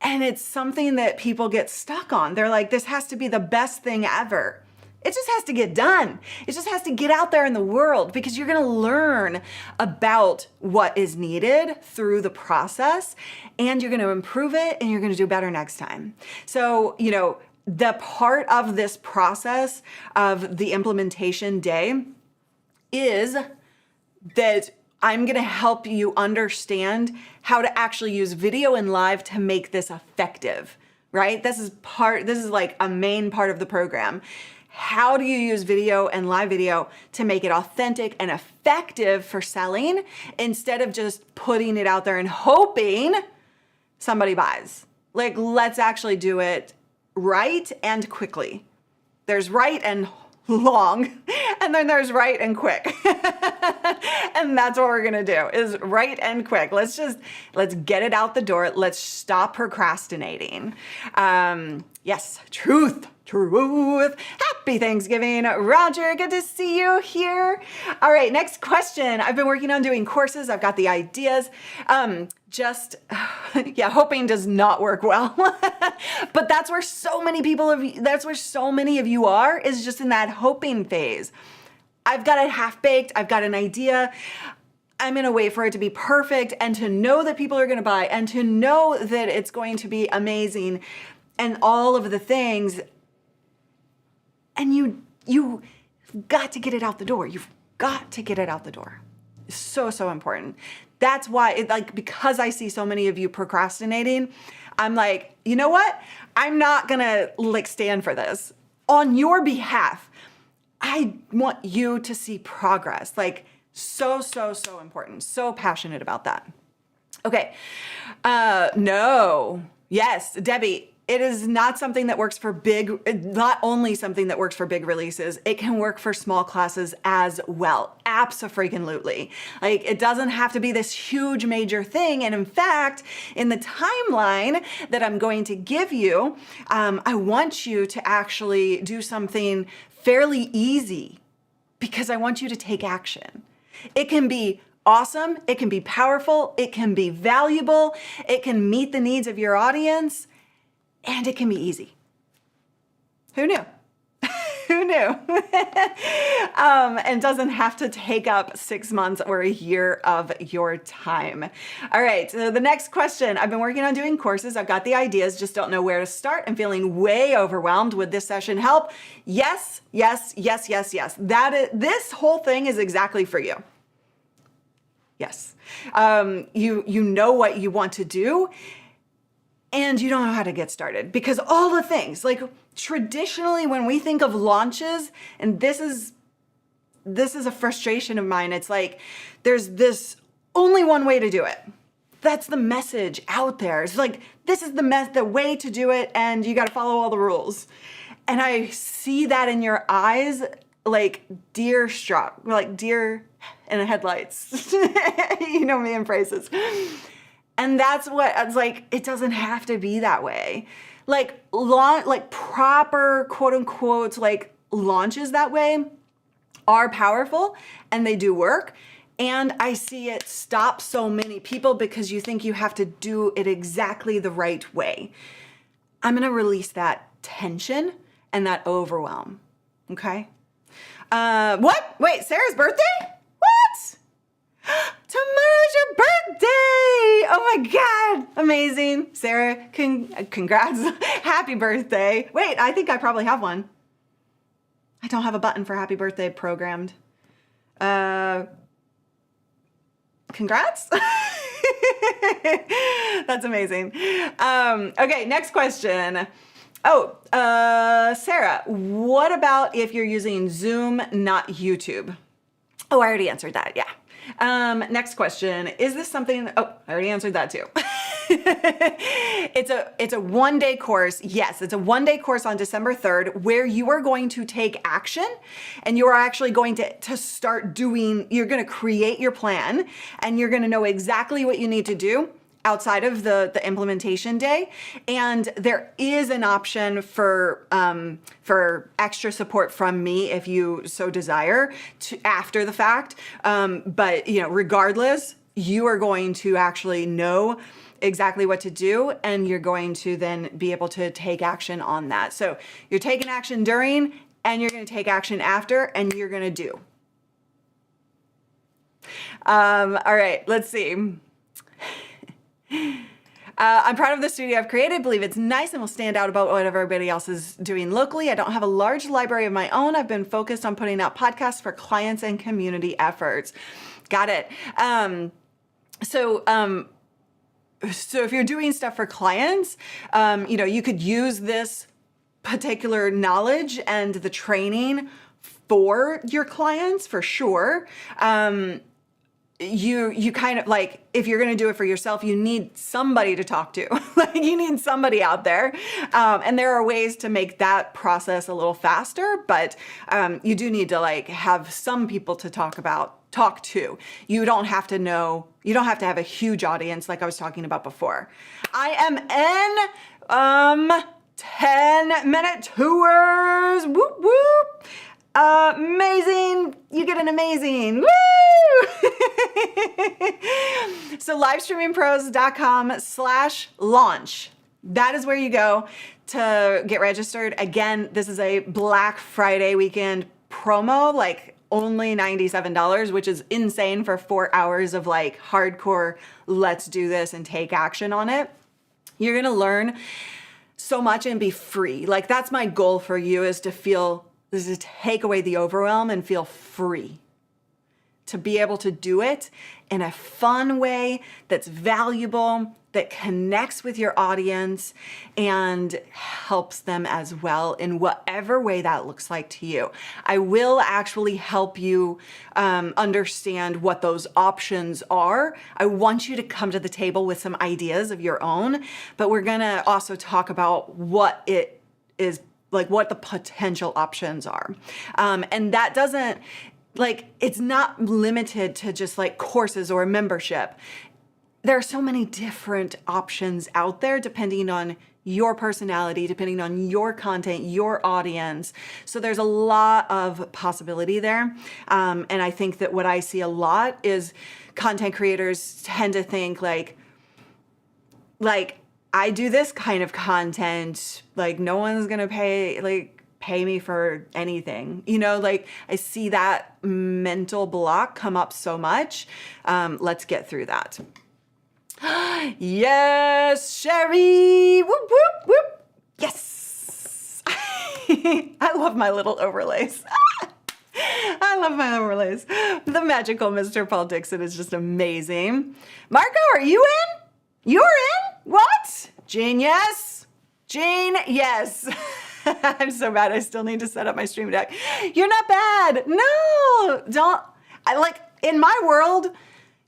And it's something that people get stuck on. They're like, this has to be the best thing ever. It just has to get done. It just has to get out there in the world, because you're going to learn about what is needed through the process, and you're going to improve it, and you're going to do better next time. So, the part of this process of the implementation day is that I'm going to help you understand how to actually use video and live to make this effective, right? This is like a main part of the program. How do you use video and live video to make it authentic and effective for selling instead of just putting it out there and hoping somebody buys? Like, let's actually do it right and quickly. There's right and long, and then there's right and quick. And that's what we're gonna do, is right and quick. Let's get it out the door. Let's stop procrastinating. Yes, truth. Happy Thanksgiving, Roger. Good to see you here. All right, next question. I've been working on doing courses. I've got the ideas. Hoping does not work well. But that's where so many of you are, is just in that hoping phase. I've got it half baked. I've got an idea. I'm going to wait for it to be perfect and to know that people are going to buy and to know that it's going to be amazing and all of the things. And you got to get it out the door. You've got to get it out the door. It's so, so important. That's why, because I see so many of you procrastinating, I'm like, you know what? I'm not gonna stand for this. On your behalf, I want you to see progress. So, so, so important. So passionate about that. Okay. No. Yes, Debbie. It is not something that works for not only something that works for big releases, it can work for small classes as well. Abso-freaking-lutely. It doesn't have to be this huge major thing. And in fact, in the timeline that I'm going to give you, I want you to actually do something fairly easy because I want you to take action. It can be awesome. It can be powerful. It can be valuable. It can meet the needs of your audience. And it can be easy. Who knew? Who knew? And doesn't have to take up 6 months or a year of your time. All right, so the next question. I've been working on doing courses. I've got the ideas, just don't know where to start. I'm feeling way overwhelmed. Would this session help? Yes, yes, yes, yes, yes. This whole thing is exactly for you. Yes. You know what you want to do, and you don't know how to get started, because all the things, traditionally when we think of launches, and this is a frustration of mine, it's there's this only one way to do it. That's the message out there. It's this is the way to do it, and you got to follow all the rules. And I see that in your eyes, deer struck, deer in the headlights. You know me in phrases. And that's what it's it doesn't have to be that way. Proper quote unquote launches that way are powerful and they do work. And I see it stop so many people because you think you have to do it exactly the right way. I'm going to release that tension and that overwhelm. Okay. What? Wait, Sarah's birthday? What? Tomorrow's your birthday! Oh my God, amazing. Sarah, congrats. Happy birthday. Wait, I think I probably have one. I don't have a button for happy birthday programmed. Congrats. That's amazing. Okay, next question. Oh, Sarah, what about if you're using Zoom, not YouTube? Oh, I already answered that, yeah. Next question. Is this something, I already answered that too. It's a 1-day course. Yes, it's a 1-day course on December 3rd where you are going to take action and you are actually going to start doing, you're going to create your plan and you're going to know exactly what you need to do outside of the implementation day. And there is an option for extra support from me if you so desire after the fact. But regardless, you are going to actually know exactly what to do and you're going to then be able to take action on that. So you're taking action during and you're going to take action after and you're going to do. All right, let's see. I'm proud of the studio I've created, believe it's nice and will stand out about what everybody else is doing locally. I don't have a large library of my own. I've been focused on putting out podcasts for clients and community efforts. Got it. So if you're doing stuff for clients, you could use this particular knowledge and the training for your clients for sure. you kind of like, if you're going to do it for yourself, you need somebody to talk to. Like you need somebody out there. And there are ways to make that process a little faster, but you do need to like have some people to talk to. You don't have to know, you don't have to have a huge audience like I was talking about before. I am in 10-minute tours. Whoop, whoop. Amazing. You get an amazing. Woo! So livestreamingpros.com/launch. That is where you go to get registered. Again, this is a Black Friday weekend promo, like only $97, which is insane for 4 hours of like hardcore, let's do this and take action on it. You're going to learn so much and be free. Like that's my goal for you, is to take away the overwhelm and feel free. To be able to do it in a fun way that's valuable, that connects with your audience and helps them as well in whatever way that looks like to you. I will actually help you understand what those options are. I want you to come to the table with some ideas of your own, but we're gonna also talk about what it is, like what the potential options are. And that doesn't, like, it's not limited to just like courses or membership. There are so many different options out there depending on your personality, depending on your content, your audience. So there's a lot of possibility there. And I think that what I see a lot is content creators tend to think like I do this kind of content, like no one's gonna pay me for anything. You know, like I see that mental block come up so much. Let's get through that. Yes, Sherry. Whoop, whoop, whoop. Yes. I love my little overlays. I love my overlays. The magical Mr. Paul Dixon is just amazing. Marco, are you in? You're in? What? Genius. Yes. I'm so bad. I still need to set up my stream deck. You're not bad. No, don't. In my world,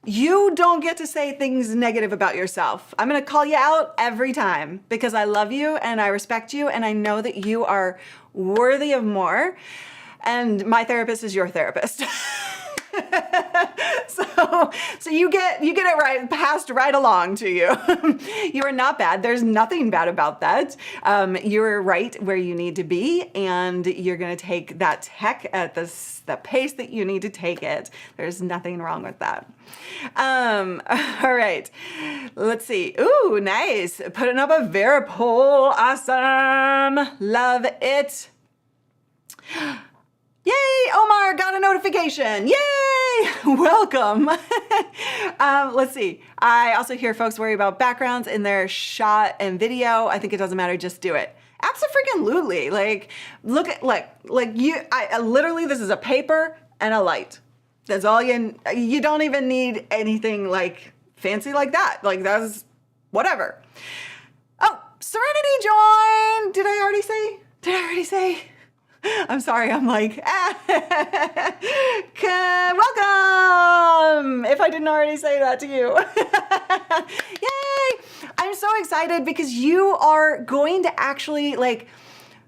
you don't get to say things negative about yourself. I'm going to call you out every time because I love you and I respect you and I know that you are worthy more. And my therapist is your therapist. So you get it right, passed right along to you. You are not bad. There's nothing bad about that. You're right where you need to be, and you're going to take that tech at the pace that you need to take it. There's nothing wrong with that. All right. Let's see. Ooh, nice. Putting up a Varipole. Awesome. Love it. Yay, Omar got a notification. Yay, welcome. Let's see. I also hear folks worry about backgrounds in their shot and video. I think it doesn't matter, just do it. Absolutely. Like, look at, I literally, this is a paper and a light. That's all you don't even need anything like fancy like that. Like that's whatever. Oh, Serenity joined. Did I already say? I'm sorry, I'm like, welcome, if I didn't already say that to you. Yay! I'm so excited because you are going to actually, like,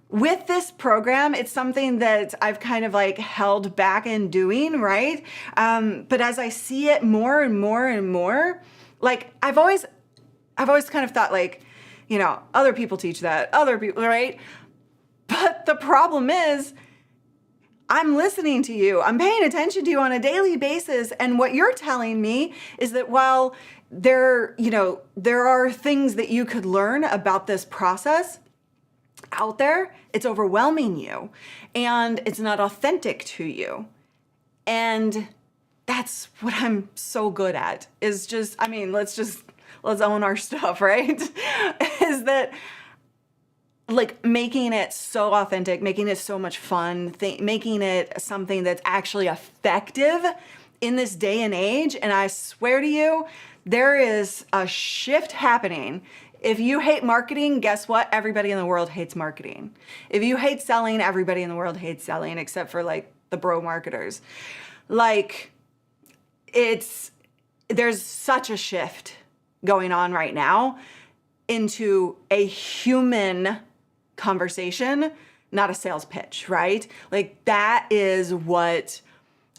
with this program, it's something that I've kind of like held back in doing, right? But as I see it more and more and more, like, I've always kind of thought like, you know, other people teach that, other people, right? But the problem is, I'm listening to you. I'm paying attention to you on a daily basis. And what you're telling me is that while there are things that you could learn about this process out there, it's overwhelming you and it's not authentic to you. And that's what I'm so good at, is just, I mean, let's own our stuff, right? Is that, like, making it so authentic, making it so much fun, making it something that's actually effective in this day and age. And I swear to you, there is a shift happening. If you hate marketing, guess what? Everybody in the world hates marketing. If you hate selling, everybody in the world hates selling, except for like the bro marketers. Like, it's there's such a shift going on right now into a human conversation, not a sales pitch, right? Like that is what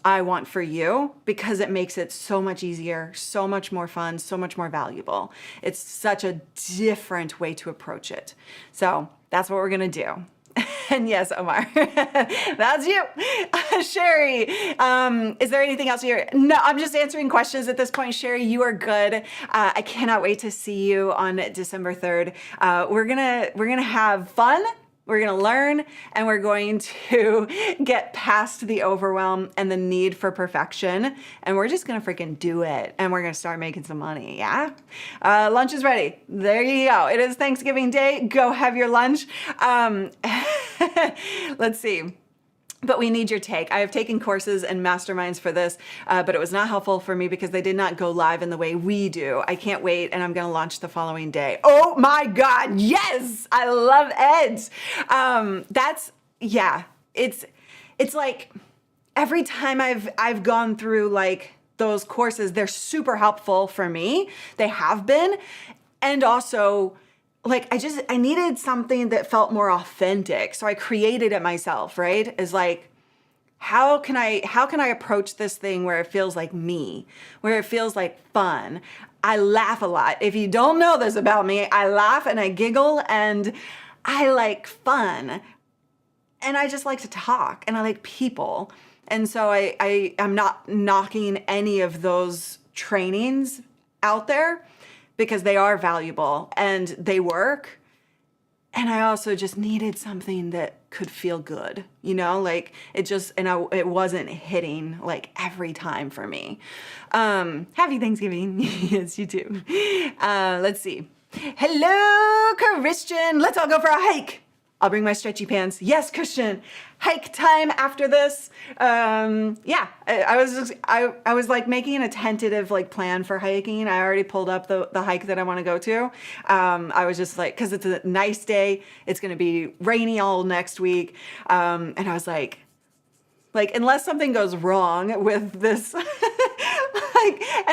I want for you because it makes it so much easier, so much more fun, so much more valuable. It's such a different way to approach it. So that's what we're gonna do. And yes, Omar, that's you. Sherry, is there anything else here? No, I'm just answering questions at this point. Sherry, you are good. I cannot wait to see you on December 3rd. We're gonna have fun. We're gonna learn, and we're going to get past the overwhelm and the need for perfection, and we're just gonna freaking do it, and we're gonna start making some money, yeah? Lunch is ready. There you go. It is Thanksgiving Day. Go have your lunch. Let's see. But we need your take. I have taken courses and masterminds for this, but it was not helpful for me because they did not go live in the way we do. I can't wait, and I'm gonna launch the following day. Oh my God, yes! I love Ed. It's like every time I've gone through like those courses, they're super helpful for me. They have been, and also like I needed something that felt more authentic. So I created it myself, right? Is like, how can I approach this thing where it feels like me, where it feels like fun? I laugh a lot. If you don't know this about me, I laugh and I giggle and I like fun. And I just like to talk and I like people. And so I'm not knocking any of those trainings out there, because they are valuable and they work. And I also just needed something that could feel good, you know, like it wasn't hitting like every time for me. Happy Thanksgiving. Yes, you too. Let's see. Hello, Christian. Let's all go for a hike. I'll bring my stretchy pants. Yes, Christian. Hike time after this. Yeah, I was like making a tentative like plan for hiking. I already pulled up the hike that I want to go to. I was just like, because it's a nice day. It's going to be rainy all next week. And I was like, unless something goes wrong with this, and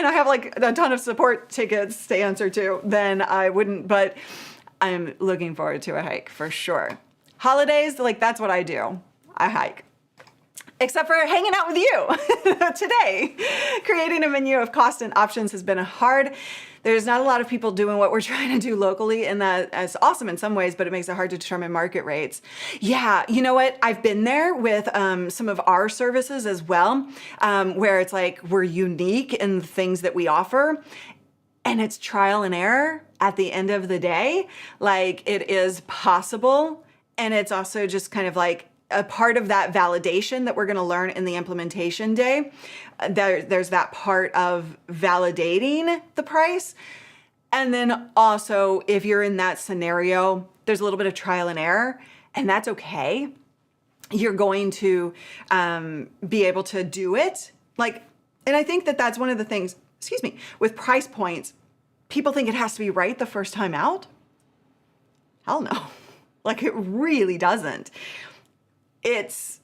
I have like a ton of support tickets to answer to, then I wouldn't, but I'm looking forward to a hike for sure. Holidays, like that's what I do. I hike. Except for hanging out with you today. Creating a menu of cost and options has been hard. There's not a lot of people doing what we're trying to do locally, and that's awesome in some ways, but it makes it hard to determine market rates. Yeah, you know what? I've been there with some of our services as well, where it's like we're unique in the things that we offer. And it's trial and error at the end of the day. Like it is possible. And it's also just kind of like a part of that validation that we're going to learn in the implementation day. There's that part of validating the price. And then also if you're in that scenario, there's a little bit of trial and error, and that's okay. You're going to be able to do it. And I think that that's one of the things, with price points, people think it has to be right the first time out. Hell no. Like it really doesn't. It's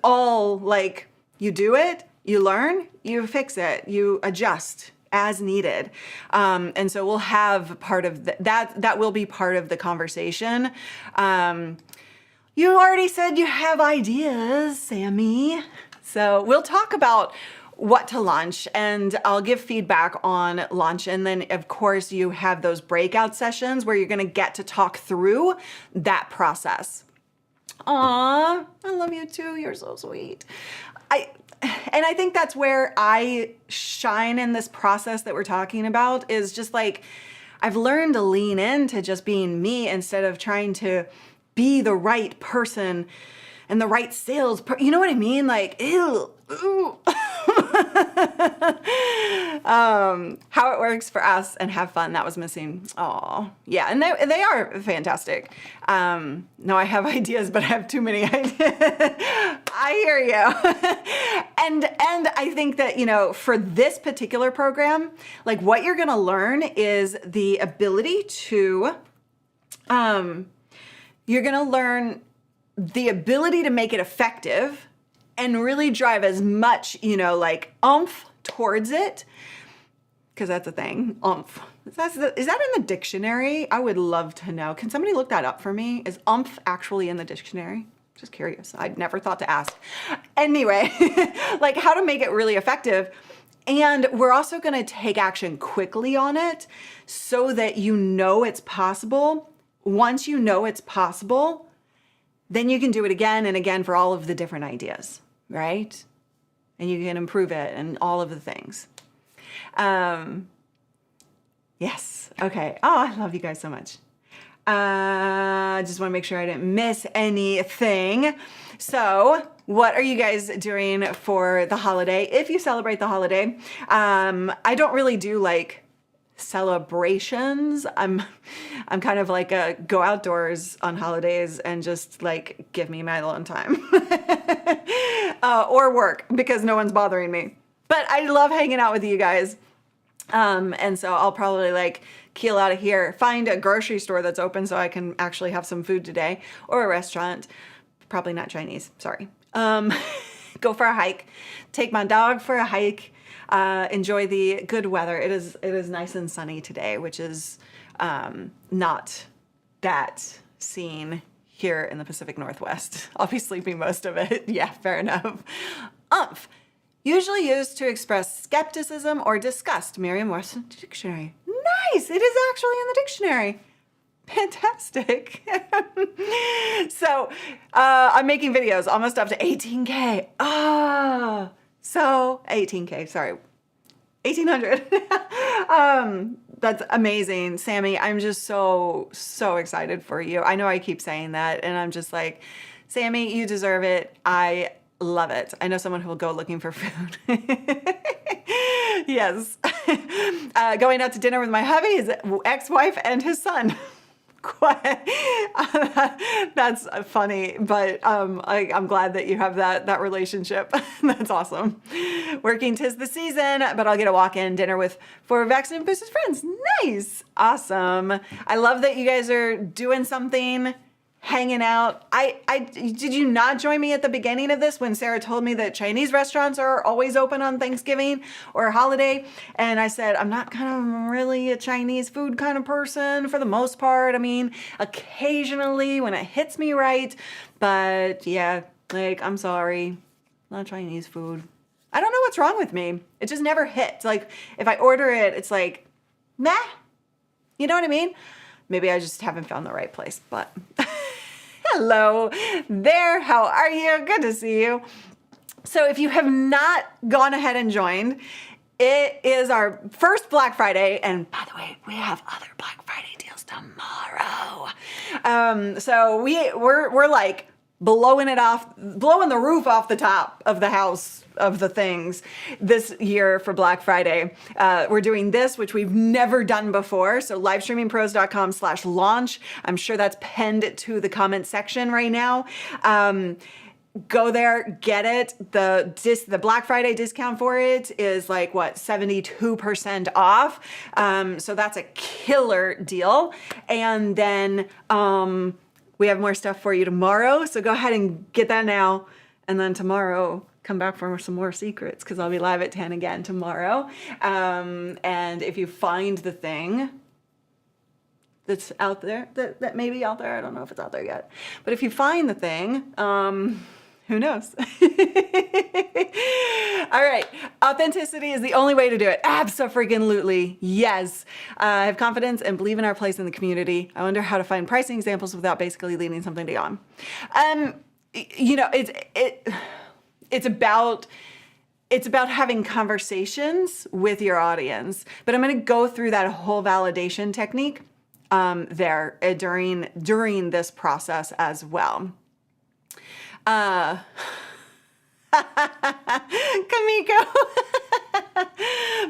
all like you do it, you learn, you fix it, you adjust as needed. And so we'll have part of that will be part of the conversation. You already said you have ideas, Sammy. So we'll talk about what to launch, and I'll give feedback on launch. And then of course you have those breakout sessions where you're going to get to talk through that process. Aw, I love you too. You're so sweet. And I think that's where I shine in this process that we're talking about, is just like, I've learned to lean into just being me instead of trying to be the right person and the right sales you know what I mean? Like, ew. How it works for us and have fun. That was missing. Oh, yeah. And they are fantastic. No, I have ideas, but I have too many ideas. I hear you. And I think that, you know, for this particular program, like what you're going to learn is the ability to, you're going to learn the ability to make it effective and really drive as much, you know, like oomph towards it, because that's a thing. Oomph. Is that in the dictionary? I would love to know. Can somebody look that up for me? Is oomph actually in the dictionary? Just curious. I'd never thought to ask. Anyway, like how to make it really effective. And we're also going to take action quickly on it so that you know it's possible. Once you know it's possible, then you can do it again and again for all of the different ideas, right? And you can improve it and all of the things. Yes. Okay. Oh, I love you guys so much. I just want to make sure I didn't miss anything. So what are you guys doing for the holiday? If you celebrate the holiday, I don't really do like celebrations. I'm kind of like a go outdoors on holidays and just like give me my alone time or work because no one's bothering me. But I love hanging out with you guys. And so I'll probably like keel out of here, find a grocery store that's open so I can actually have some food today, or a restaurant, probably not Chinese, sorry. Go for a hike, take my dog for a hike, enjoy the good weather. It is nice and sunny today, which is not that seen here in the Pacific Northwest. I'll be sleeping most of it. Yeah, fair enough. Umph. Usually used to express skepticism or disgust. Merriam-Webster Dictionary. Nice! It is actually in the dictionary. Fantastic. So, I'm making videos almost up to 18K. Ah, so 18K, sorry. 1800. That's amazing. Sammy, I'm just so excited for you. I know I keep saying that, and I'm just like, Sammy, you deserve it. I love it. I know someone who will go looking for food. Yes. Going out to dinner with my hubby, his ex-wife, and his son. That's funny, but I'm glad that you have that relationship. That's awesome. Working 'tis the season, but I'll get a walk-in dinner with 4 vaccine boosted friends. Nice. Awesome. I love that you guys are doing something, hanging out. Did you not join me at the beginning of this when Sarah told me that Chinese restaurants are always open on Thanksgiving or a holiday? And I said, I'm not kind of really a Chinese food kind of person for the most part. I mean, occasionally when it hits me right, but yeah, like, I'm sorry, not Chinese food. I don't know what's wrong with me. It just never hits. Like, if I order it, it's like, meh. You know what I mean? Maybe I just haven't found the right place, but hello there. How are you? Good to see you. So if you have not gone ahead and joined, it is our first Black Friday. And by the way, we have other Black Friday deals tomorrow. So we're like blowing the roof off the top of the house of the things this year for Black Friday. We're doing this, which we've never done before. So livestreamingpros.com/launch. I'm sure that's pinned to the comment section right now. Go there, get it. The Black Friday discount for it is like, what, 72% off. So that's a killer deal. And then, we have more stuff for you tomorrow, so go ahead and get that now. And then tomorrow, come back for some more secrets because I'll be live at 10 again tomorrow. And if you find the thing that's out there, that may be out there, I don't know if it's out there yet. But if you find the thing, who knows? All right. Authenticity is the only way to do it. Abso-freaking-lutely. Yes. I have confidence and believe in our place in the community. I wonder how to find pricing examples without basically leading something to on. You know, it's about having conversations with your audience, but I'm going to go through that whole validation technique during this process as well. Kamiko.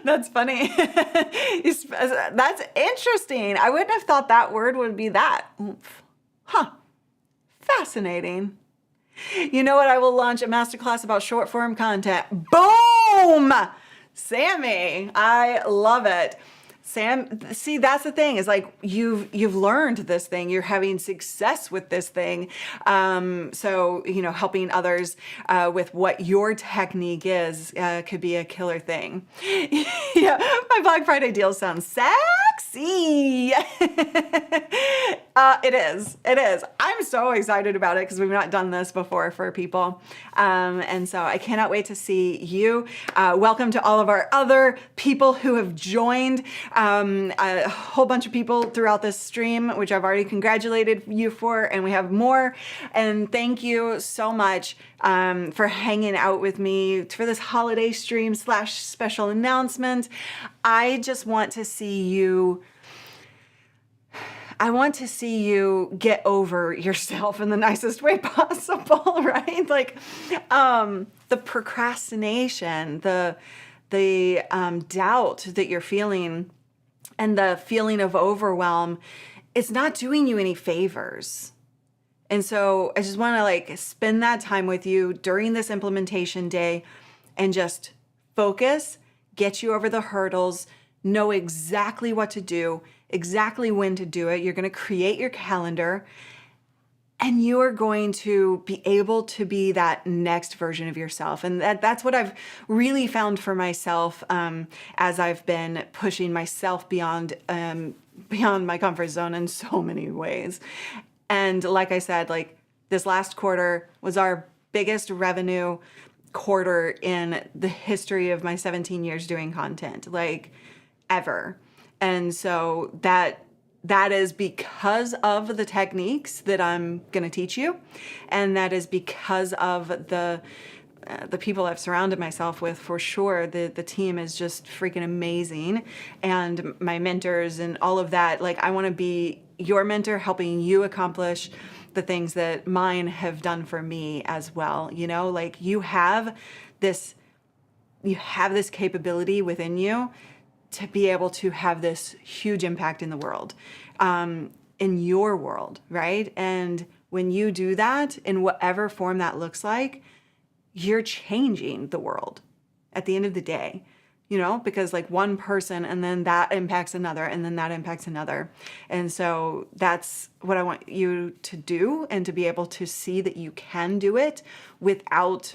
That's funny. That's interesting. I wouldn't have thought that word would be that. Huh. Fascinating. You know what? I will launch a masterclass about short form content. Boom! Sammy, I love it. Sam, see, that's the thing is like you've learned this thing. You're having success with this thing. So, you know, helping others with what your technique is could be a killer thing. Yeah, my Black Friday deal sounds sexy. It is. It is. I'm so excited about it because we've not done this before for people. And so I cannot wait to see you. Welcome to all of our other people who have joined. A whole bunch of people throughout this stream, which I've already congratulated you for, and we have more. And thank you so much for hanging out with me for this holiday stream / special announcement. I just want to see you. I want to see you get over yourself in the nicest way possible, right? Like the procrastination, the doubt that you're feeling, and the feeling of overwhelm, it's not doing you any favors. And so I just want to like spend that time with you during this implementation day and just focus, get you over the hurdles, know exactly what to do, exactly when to do it. You're going to create your calendar, and you are going to be able to be that next version of yourself. And that's what I've really found for myself as I've been pushing myself beyond my comfort zone in so many ways. And like I said, like this last quarter was our biggest revenue quarter in the history of my 17 years doing content, like ever. And so that is because of the techniques that I'm going to teach you. And that is because of the people I've surrounded myself with, for sure. The team is just freaking amazing. And my mentors and all of that. Like, I want to be your mentor, helping you accomplish the things that mine have done for me as well. You know, like you have this capability within you to be able to have this huge impact in the world, in your world, right? And when you do that, in whatever form that looks like, you're changing the world at the end of the day, you know, because like one person, and then that impacts another, and then that impacts another. And so that's what I want you to do, and to be able to see that you can do it without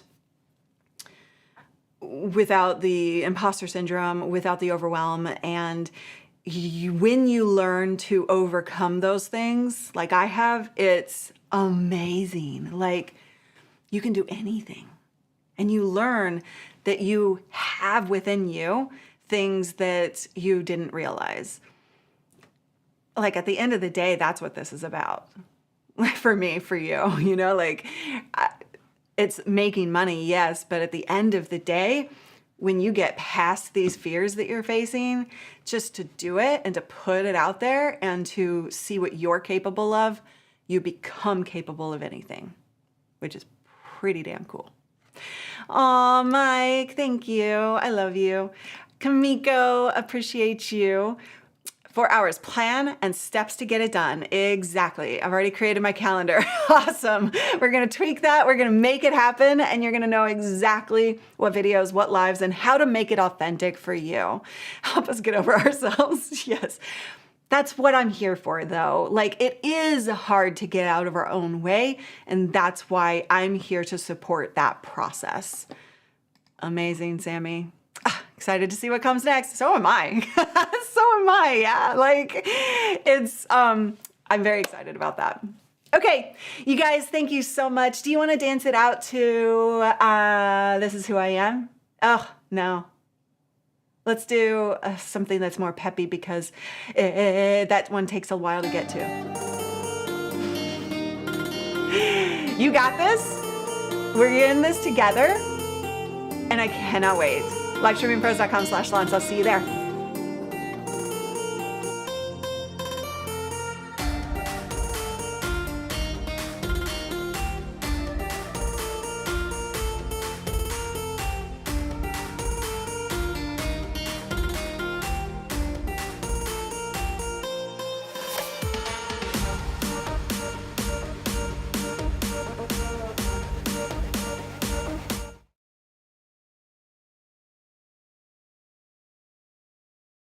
the imposter syndrome, without the overwhelm. And when you learn to overcome those things, like I have, it's amazing. Like you can do anything, and you learn that you have within you things that you didn't realize. Like at the end of the day, that's what this is about. For me, for you, you know, like it's making money, yes, but at the end of the day, when you get past these fears that you're facing, just to do it and to put it out there and to see what you're capable of, you become capable of anything, which is pretty damn cool. Oh, Mike, thank you. I love you. Kamiko, appreciate you. 4 hours, plan and steps to get it done. Exactly. I've already created my calendar. Awesome. We're going to tweak that. We're going to make it happen. And you're going to know exactly what videos, what lives, and how to make it authentic for you. Help us get over ourselves. Yes. That's what I'm here for, though. Like, it is hard to get out of our own way. And that's why I'm here to support that process. Amazing, Sammy. Excited to see what comes next. So am I. So am I. Yeah. Like it's, I'm very excited about that. Okay. You guys, thank you so much. Do you want to dance it out to, This Is Who I Am? Oh, no. Let's do something that's more peppy, because that one takes a while to get to. You got this. We're in this together. And I cannot wait. livestreamingpros.com/launch. I'll see you there.